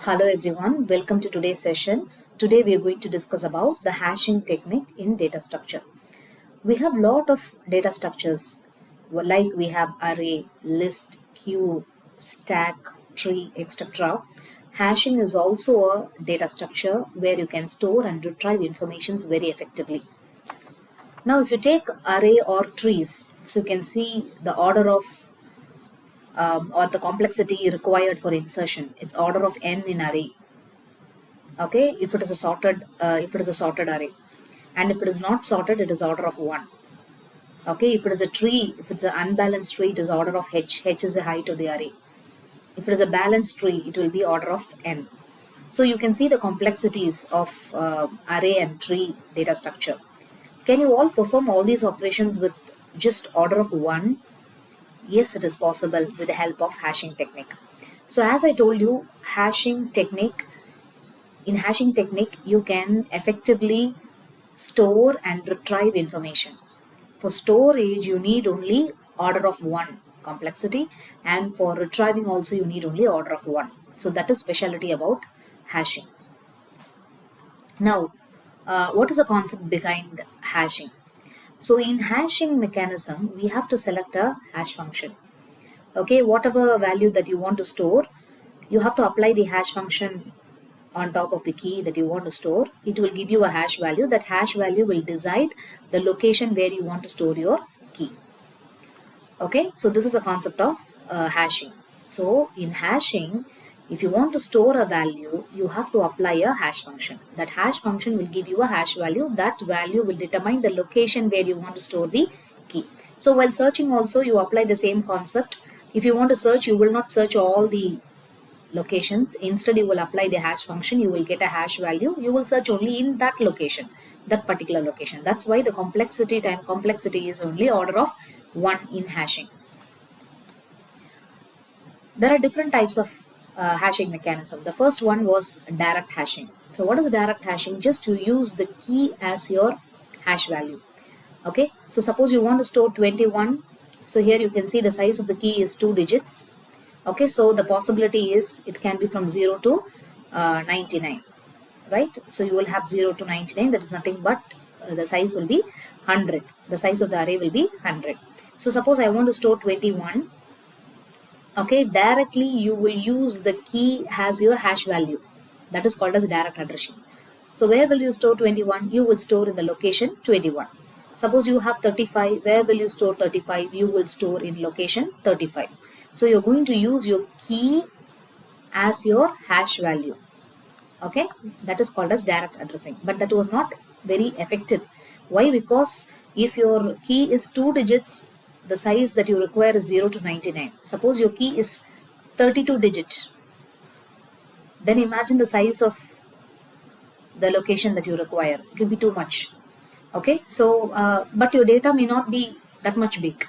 Hello everyone, welcome to today's session. Today we are going to discuss about the hashing technique in data structure. We have lot of data structures like we have array, list, queue, stack, tree, etc. Hashing is also a data structure where you can store and retrieve informations very effectively. Now if you take array or trees, so you can see the order of or the complexity required for insertion. It's order of n in array. Okay, if it is a sorted array, and if it is not sorted, it is order of 1. Okay, if it is a tree, if it's an unbalanced tree, it is order of h is the height of the array. If it is a balanced tree, it will be order of n. So you can see the complexities of array and tree data structure. Can you all perform all these operations with just order of 1? Yes, it is possible with the help of hashing technique. So as I told you, in hashing technique, you can effectively store and retrieve information. For storage, you need only order of 1 complexity, and for retrieving also you need only order of 1. So that is specialty about hashing. Now, what is the concept behind hashing? So in hashing mechanism, we have to select a hash function. Okay, whatever value that you want to store, you have to apply the hash function on top of the key that you want to store. It will give you a hash value. That hash value will decide the location where you want to store your key. Okay, so this is a concept of hashing. So in hashing, if you want to store a value, you have to apply a hash function. That hash function will give you a hash value. That value will determine the location where you want to store the key. So while searching also, you apply the same concept. If you want to search, you will not search all the locations. Instead, you will apply the hash function. You will get a hash value. You will search only in that location, that particular location. That's why the complexity is only order of 1 in hashing. There are different types of hashing mechanism. The first one was direct hashing. So what is direct hashing? Just you use the key as your hash value. Okay, so suppose you want to store 21. So here you can see the size of the key is 2 digits. Okay, so the possibility is it can be from 0 to 99, right? So you will have 0 to 99, that is nothing but the size will be 100. The size of the array will be 100. So suppose I want to store 21. Okay, directly you will use the key as your hash value. That is called as direct addressing. So where will you store 21? You will store in the location 21. Suppose you have 35, where will you store 35? You will store in location 35. So you're going to use your key as your hash value. Okay, that is called as direct addressing, but that was not very effective. Why? Because if your key is 2 digits, the size that you require is 0 to 99. Suppose your key is 32 digits, then imagine the size of the location that you require. It will be too much. Okay, so but your data may not be that much big,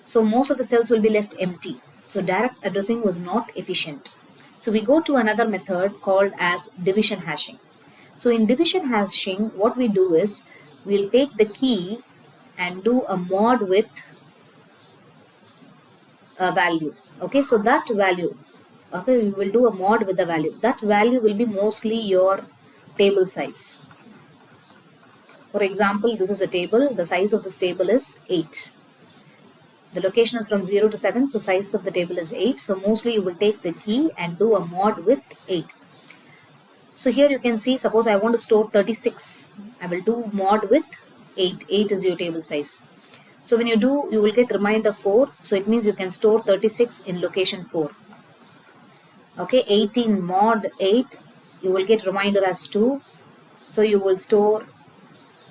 so most of the cells will be left empty. So direct addressing was not efficient. So we go to another method called as division hashing. So in division hashing, what we do is we'll take the key and do a mod with a value. Okay, so that value, okay, we will do a mod with the value. That value will be mostly your table size. For example, this is a table. The size of this table is 8. The location is from 0 to 7, so size of the table is 8. So mostly you will take the key and do a mod with 8. So here you can see, suppose I want to store 36. I will do mod with 8. 8 is your table size. So when you do, you will get reminder 4. So it means you can store 36 in location 4. Okay, 18 mod 8. You will get reminder as 2. So you will store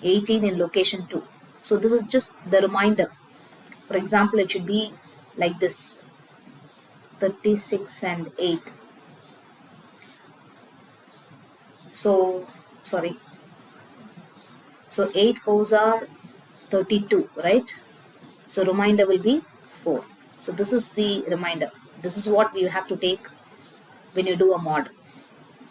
18 in location 2. So this is just the reminder. For example, it should be like this, 36 and 8. So, sorry. So 8 fours are 32, right? So reminder will be 4. So this is the reminder. This is what we have to take when you do a mod.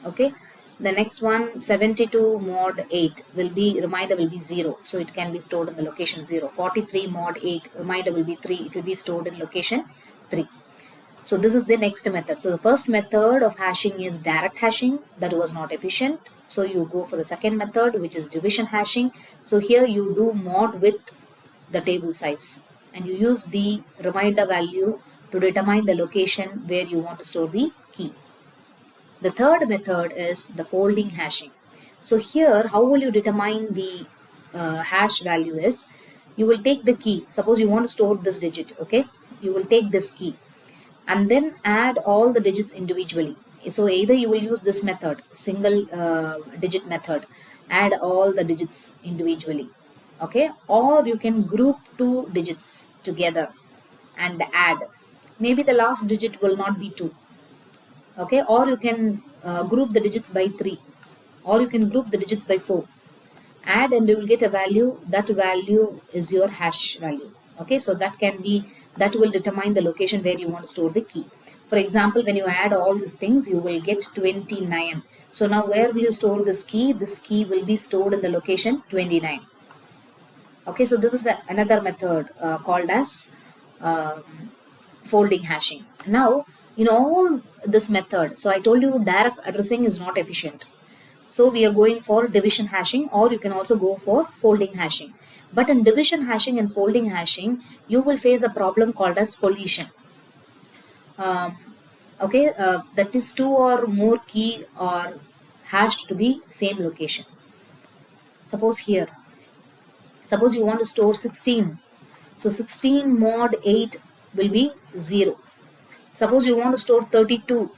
Okay. The next one, 72 mod 8 will be, reminder will be 0. So it can be stored in the location 0. 43 mod 8, reminder will be 3. It will be stored in location 3. So this is the next method. So the first method of hashing is direct hashing. That was not efficient. So you go for the second method, which is division hashing. So here you do mod with the table size and you use the reminder value to determine the location where you want to store the key. The third method is the folding hashing. So here, how will you determine the hash value is, you will take the key. Suppose you want to store this digit, okay? You will take this key and then add all the digits individually. So either you will use this method, single digit method, add all the digits individually, okay? Or you can group two digits together and add. Maybe the last digit will not be 2, okay? Or you can group the digits by 3, or you can group the digits by 4. Add and you will get a value. That value is your hash value, okay? So that can be, that will determine the location where you want to store the key. For example, when you add all these things, you will get 29. So now where will you store this key? This key will be stored in the location 29. Okay, so this is another method called as um, folding hashing. Now, in all this method, so I told you direct addressing is not efficient. So we are going for division hashing, or you can also go for folding hashing. But in division hashing and folding hashing, you will face a problem called as collision. Um, okay, that is two or more key are hashed to the same location. Suppose here, suppose you want to store 16. So 16 mod 8 will be 0. Suppose you want to store 32.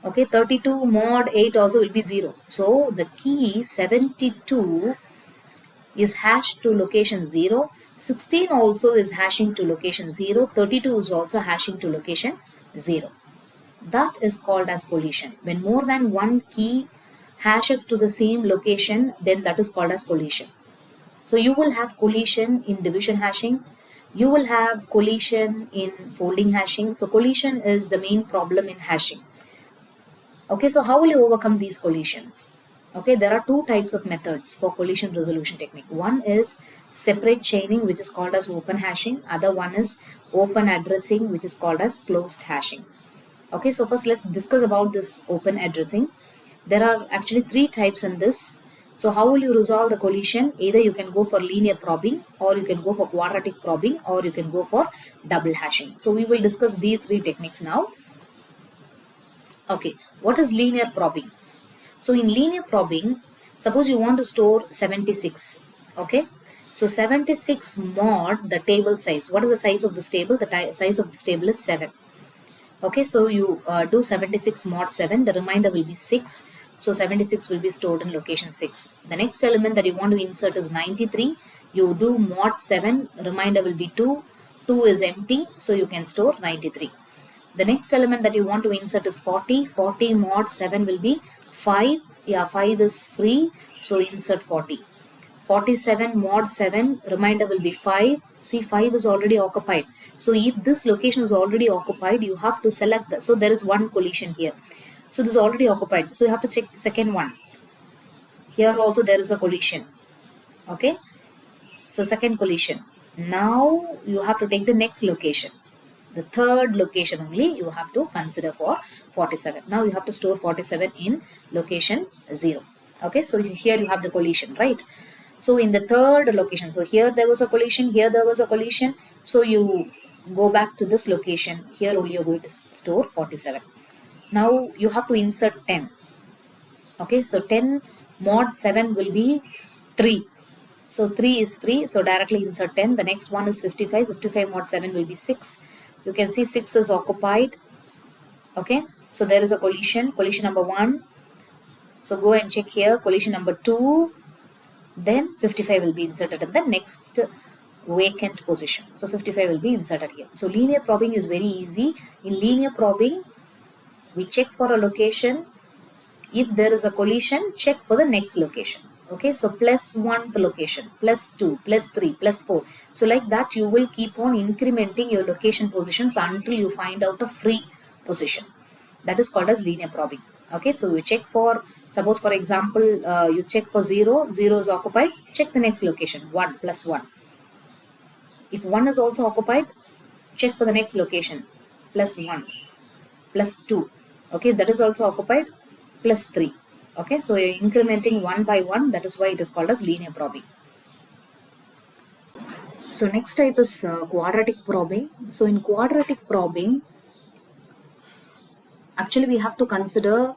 Okay, 32 mod 8 also will be 0. So the key 72 is hashed to location 0. 16 also is hashing to location 0. 32 is also hashing to location 0. That is called as collision. When more than one key hashes to the same location, then that is called as collision. So you will have collision in division hashing. You will have collision in folding hashing. So collision is the main problem in hashing. Okay, so how will you overcome these collisions? Okay, there are two types of methods for collision resolution technique. One is separate chaining, which is called as open hashing. Other one is open addressing, which is called as closed hashing. Okay, so first let's discuss about this open addressing. There are actually three types in this. So how will you resolve the collision? Either you can go for linear probing, or you can go for quadratic probing, or you can go for double hashing. So we will discuss these three techniques now. Okay, what is linear probing? So in linear probing, suppose you want to store 76. Okay, so 76 mod the table size. What is the size of this table? The size of this table is 7. Okay, so you do 76 mod 7, the remainder will be 6. So 76 will be stored in location 6. The next element that you want to insert is 93. You do mod 7, remainder will be 2. 2 is empty, so you can store 93. The next element that you want to insert is 40. 40 mod 7 will be 5. Yeah, 5 is free, so insert 40. 47 mod 7, remainder will be 5. See, 5 is already occupied. So if this location is already occupied, you have to select that. So there is one collision here. So this is already occupied. So you have to check the second one. Here also there is a collision. Okay. So second collision. Now you have to take the next location. The third location only you have to consider for 47. Now you have to store 47 in location 0. Okay. So here you have the collision, right? So in the third location, so here there was a collision, here there was a collision. So you go back to this location. Here only you're going to store 47. Now you have to insert 10. Okay, so 10 mod 7 will be 3. So 3 is free, so directly insert 10. The next one is 55. 55 mod 7 will be 6. You can see 6 is occupied. Okay, so there is a collision, collision number 1. So go and check here, collision number 2. Then 55 will be inserted in the next vacant position. So 55 will be inserted here. So linear probing is very easy. In linear probing, we check for a location. If there is a collision, check for the next location. Okay, so plus 1 the location, plus 2, plus 3, plus 4. So like that you will keep on incrementing your location positions until you find out a free position. That is called as linear probing. Okay, so you check for, suppose for example, you check for 0, 0 is occupied, check the next location, 1 plus 1. If 1 is also occupied, check for the next location. plus 1 plus 2. Okay, that is also occupied, plus 3. Okay, so you're incrementing one by one. That is why it is called as linear probing. So next type is quadratic probing. So in quadratic probing, actually we have to consider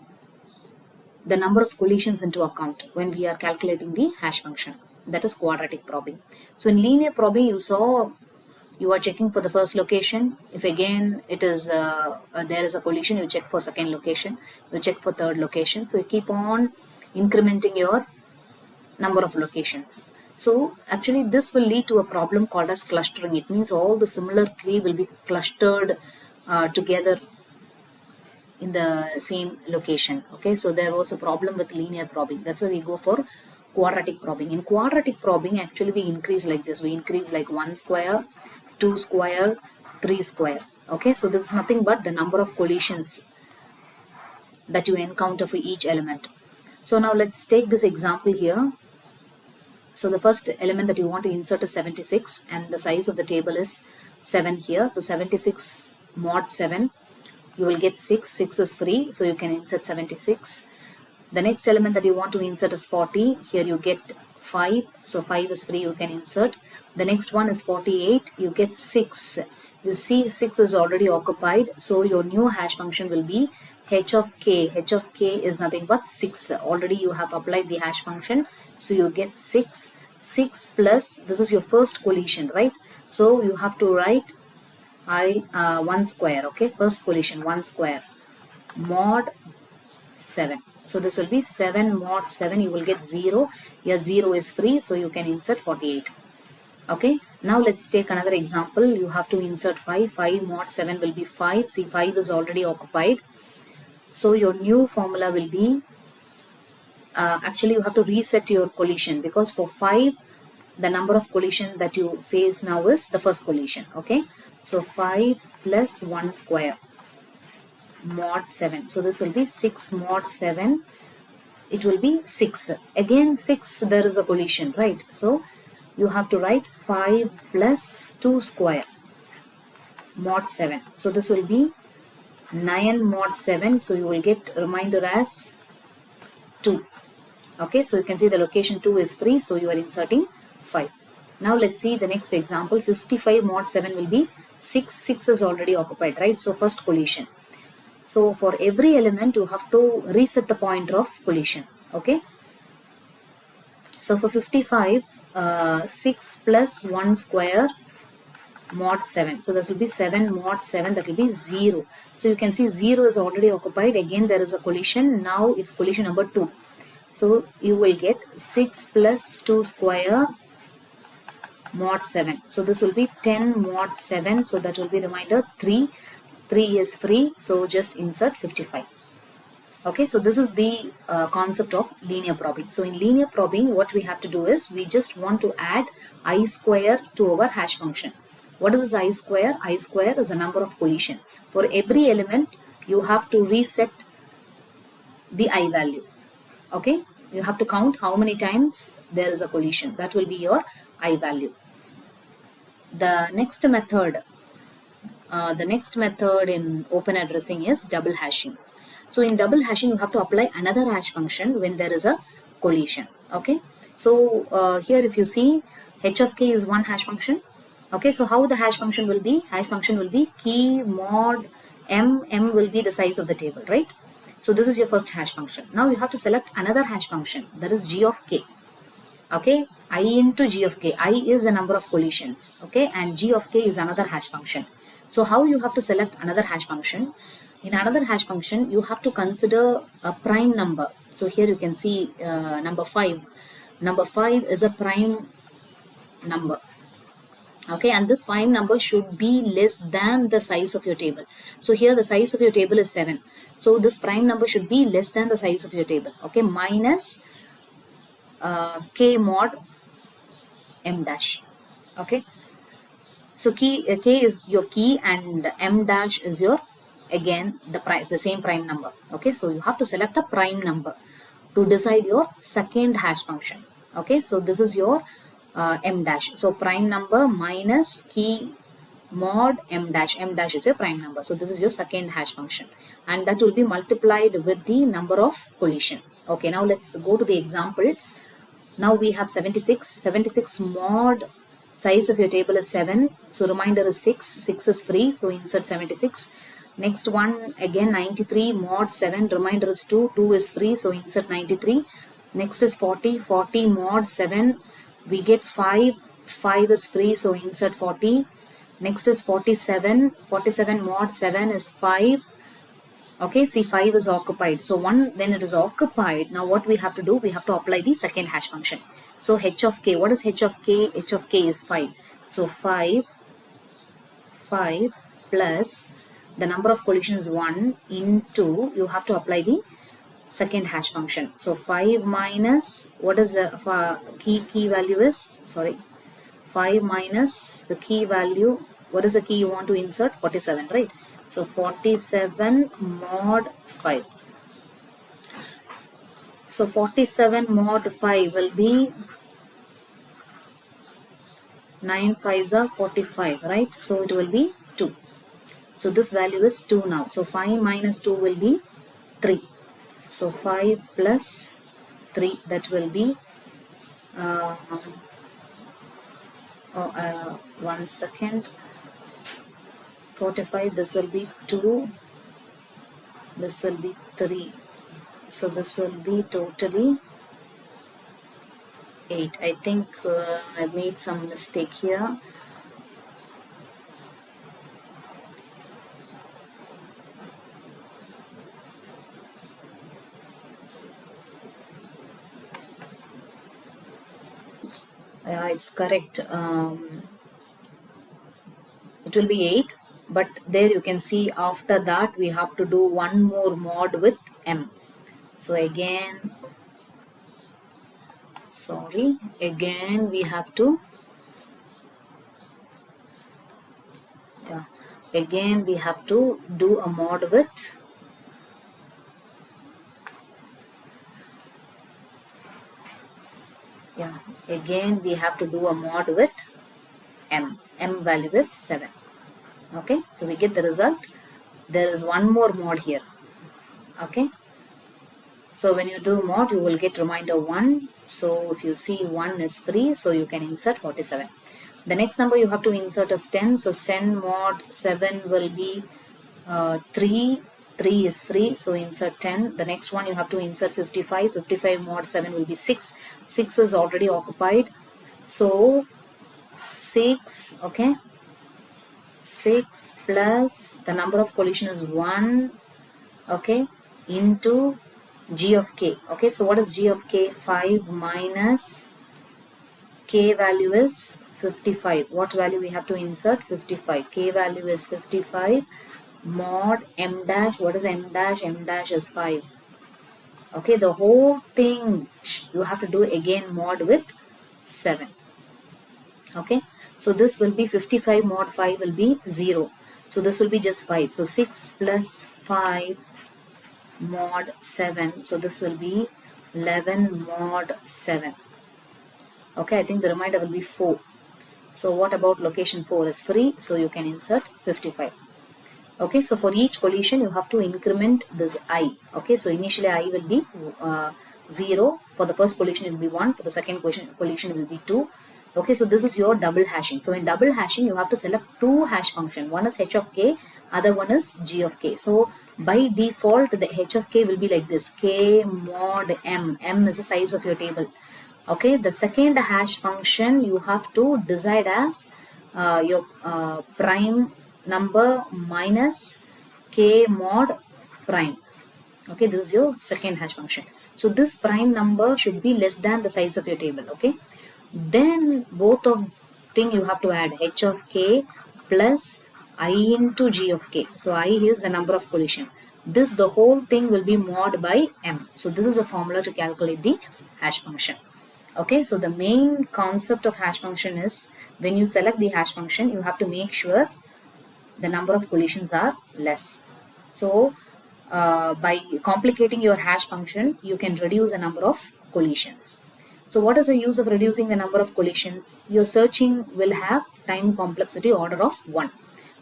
the number of collisions into account when we are calculating the hash function. That is quadratic probing. So in linear probing, you saw you are checking for the first location. If again it is there is a collision, you check for second location, you check for third location. So you keep on incrementing your number of locations. So actually this will lead to a problem called as clustering. It means all the similar key will be clustered together in the same location. Okay, so there was a problem with linear probing. That's why we go for quadratic probing. In quadratic probing, actually we increase like this. We increase like 1 square, 2 square, 3 square. Okay, so this is nothing but the number of collisions that you encounter for each element. So now let's take this example here. So the first element that you want to insert is 76 and the size of the table is 7 here. So 76 mod 7, you will get 6. 6 is free, so you can insert 76. The next element that you want to insert is 40. Here you get 5, so 5 is free, you can insert. The next one is 48, you get 6. You see 6 is already occupied, so your new hash function will be h of k. H of k is nothing but 6. Already you have applied the hash function, so you get 6. 6 plus, this is your first collision, right? So you have to write 1 square. Okay, first collision 1 square mod 7. So this will be 7 mod 7. You will get 0. Your 0 is free, so you can insert 48. Okay, now let's take another example. You have to insert 5. 5 mod 7 will be 5. See, 5 is already occupied. So your new formula will be, actually you have to reset your collision, because for 5, the number of collision that you face now is the first collision. Okay, so 5 plus 1 square mod 7. So this will be 6 mod 7. It will be 6. Again 6, there is a collision, right? So you have to write 5 plus 2 square mod 7. So this will be 9 mod 7. So you will get reminder as 2. Okay, so you can see the location 2 is free, so you are inserting 5. Now let's see the next example. 55 mod 7 will be 6. 6 is already occupied, right? So first collision. So for every element, you have to reset the pointer of collision. Okay. So for 55, 6 plus 1 square mod 7. So this will be 7 mod 7. That will be 0. So you can see 0 is already occupied. Again, there is a collision. Now it's collision number 2. So you will get 6 plus 2 square mod 7. So this will be 10 mod 7. So that will be reminder 3. 3 is free. So just insert 55. Okay, so this is the concept of linear probing. So in linear probing, what we have to do is we just want to add I square to our hash function. What is this I square? I square is a number of collision. For every element, you have to reset the I value. Okay, you have to count how many times there is a collision. That will be your I value. The next method in open addressing is double hashing. So in double hashing, you have to apply another hash function when there is a collision. Okay, so here if you see, h of k is one hash function. Okay, so how the hash function will be? Hash function will be key mod m. M will be the size of the table, right? So this is your first hash function. Now you have to select another hash function, that is g of k. Okay, I into g of k. I is the number of collisions. Okay, and g of k is another hash function. So how you have to select another hash function? In another hash function, you have to consider a prime number. So here you can see number 5. Number 5 is a prime number. Okay, and this prime number should be less than the size of your table. So here the size of your table is 7. So this prime number should be less than the size of your table. Okay, minus k mod m dash. Okay, so k is your key and m dash is your, again, the same prime number. Okay, so you have to select a prime number to decide your second hash function. Okay, so this is your m dash. So prime number minus key mod m dash. M dash is a prime number. So this is your second hash function, and that will be multiplied with the number of collision. Okay, now let's go to the example. Now we have 76. 76 mod size of your table is 7. So remainder is 6. 6 is free. So insert 76. Next one again 93 mod 7. Remainder is 2. 2 is free. So insert 93. Next is 40. 40 mod 7. We get 5. 5 is free. So insert 40. Next is 47. 47 mod 7 is 5. Okay, see 5 is occupied. So when it is occupied, now what we have to do, we have to apply the second hash function. So h of k, what is h of k? H of k is 5. So 5 plus the number of collisions 1 into, you have to apply the second hash function. So 5 minus, what is the key value is, sorry, 5 minus the key value, what is the key you want to insert? 47, right? So 47 mod 5. So 47 mod 5 will be 9 5s are 45, right? So it will be 2. So this value is 2 now. So 5 minus 2 will be 3. So 5 plus 3, that will be 1 second. 45, this will be 2, this will be 3, so this will be totally 8. I think I made some mistake here. It's correct. It will be 8. But there you can see after that we have to do one more mod with m. So again, sorry, again we have to, again we have to do a mod with, again we have to do a mod with m. M value is 7. Okay, so we get the result. There is one more mod here. Okay, so when you do mod, you will get remainder 1. So if you see 1 is free, so you can insert 47. The next number you have to insert is 10. So 10 mod 7 will be 3. 3 is free, so insert 10. The next one you have to insert 55. 55 mod 7 will be 6. 6 is already occupied. So 6, okay. 6 plus the number of collision is 1, okay, into g of k. Okay, so what is g of k? 5 minus k value is 55. What value we have to insert? 55. K value is 55 mod m dash. What is m dash? M dash is 5. Okay, the whole thing you have to do again mod with 7. Okay, so this will be 55 mod 5 will be 0. So this will be just 5. So 6 plus 5 mod 7. So this will be 11 mod 7. Okay, I think the remainder will be 4. So what about location 4 is free. So you can insert 55. Okay, so for each collision you have to increment this I. Okay, so initially I will be 0. For the first collision it will be 1. For the second collision it will be 2. Okay, so this is your double hashing. So in double hashing you have to select two hash function. One is h of k, other one is g of k. So by default the h of k will be like this, k mod m. M is the size of your table. Okay, the second hash function you have to decide as your prime number minus k mod prime. Okay, this is your second hash function. So this prime number should be less than the size of your table. Okay, then both of thing you have to add h of k plus I into g of k. So I is the number of collision. This, the whole thing will be mod by m. So this is a formula to calculate the hash function. Okay, so the main concept of hash function is when you select the hash function, you have to make sure the number of collisions are less. So by complicating your hash function, you can reduce the number of collisions. So what is the use of reducing the number of collisions? Your searching will have time complexity order of 1.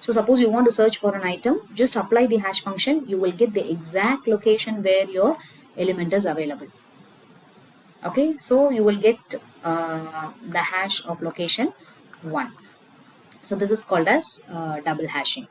So suppose you want to search for an item, just apply the hash function, you will get the exact location where your element is available. Okay, so you will get the hash of location 1. So this is called as double hashing.